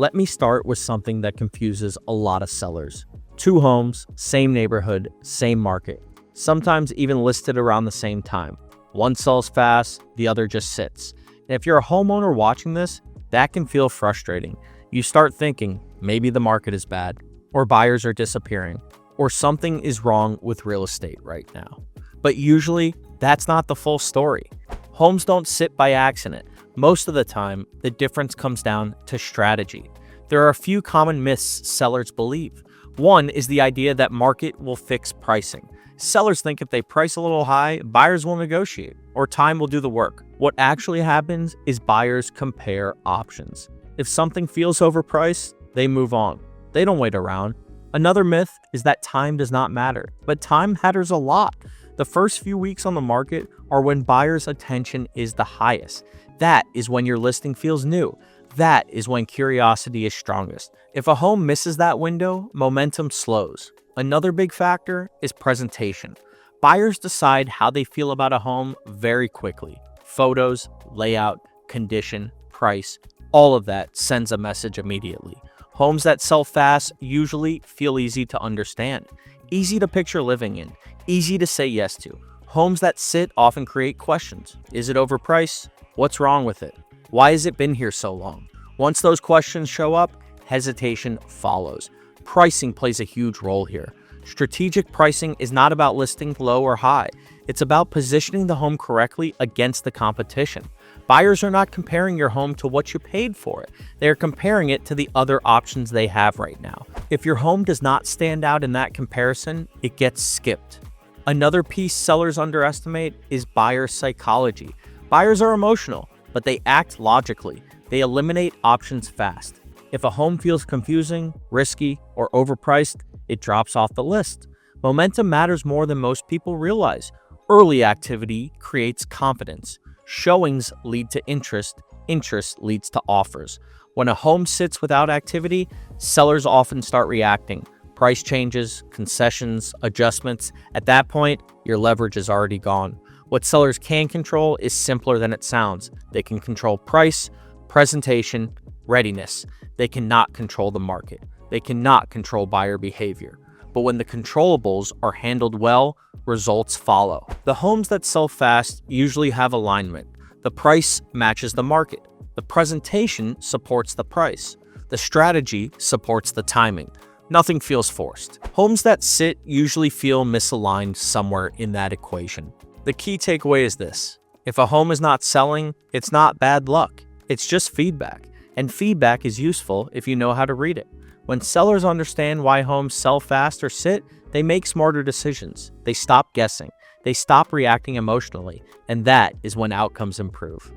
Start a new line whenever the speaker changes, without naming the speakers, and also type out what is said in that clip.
Let me start with something that confuses a lot of sellers. Two homes, same neighborhood, same market, sometimes even listed around the same time. One sells fast, the other just sits. And if you're a homeowner watching this, that can feel frustrating. You start thinking maybe the market is bad, or buyers are disappearing, or something is wrong with real estate right now. But usually, that's not the full story. Homes don't sit by accident. Most of the time, the difference comes down to strategy. There are a few common myths sellers believe. One is the idea that market will fix pricing. Sellers think if they price a little high, buyers will negotiate, or time will do the work. What actually happens is buyers compare options. If something feels overpriced, they move on. They don't wait around. Another myth is that time does not matter, but time matters a lot. The first few weeks on the market are when buyers' attention is the highest. That is when your listing feels new. That is when curiosity is strongest. If a home misses that window, momentum slows. Another big factor is presentation. Buyers decide how they feel about a home very quickly. Photos, layout, condition, price, all of that sends a message immediately. Homes that sell fast usually feel easy to understand, easy to picture living in, easy to say yes to. Homes that sit often create questions. Is it overpriced? What's wrong with it? Why has it been here so long? Once those questions show up, hesitation follows. Pricing plays a huge role here. Strategic pricing is not about listing low or high. It's about positioning the home correctly against the competition. Buyers are not comparing your home to what you paid for it. They're comparing it to the other options they have right now. If your home does not stand out in that comparison, it gets skipped. Another piece sellers underestimate is buyer psychology. Buyers are emotional, but they act logically. They eliminate options fast. If a home feels confusing, risky, or overpriced, it drops off the list. Momentum matters more than most people realize. Early activity creates confidence. Showings lead to interest. Interest leads to offers. When a home sits without activity, sellers often start reacting. Price changes, concessions, adjustments. At that point, your leverage is already gone. What sellers can control is simpler than it sounds. They can control price, presentation, readiness. They cannot control the market. They cannot control buyer behavior. But when the controllables are handled well, results follow. The homes that sell fast usually have alignment. The price matches the market. The presentation supports the price. The strategy supports the timing. Nothing feels forced. Homes that sit usually feel misaligned somewhere in that equation. The key takeaway is this: if a home is not selling, it's not bad luck. It's just feedback. And feedback is useful if you know how to read it. When sellers understand why homes sell fast or sit, they make smarter decisions. They stop guessing. They stop reacting emotionally. And that is when outcomes improve.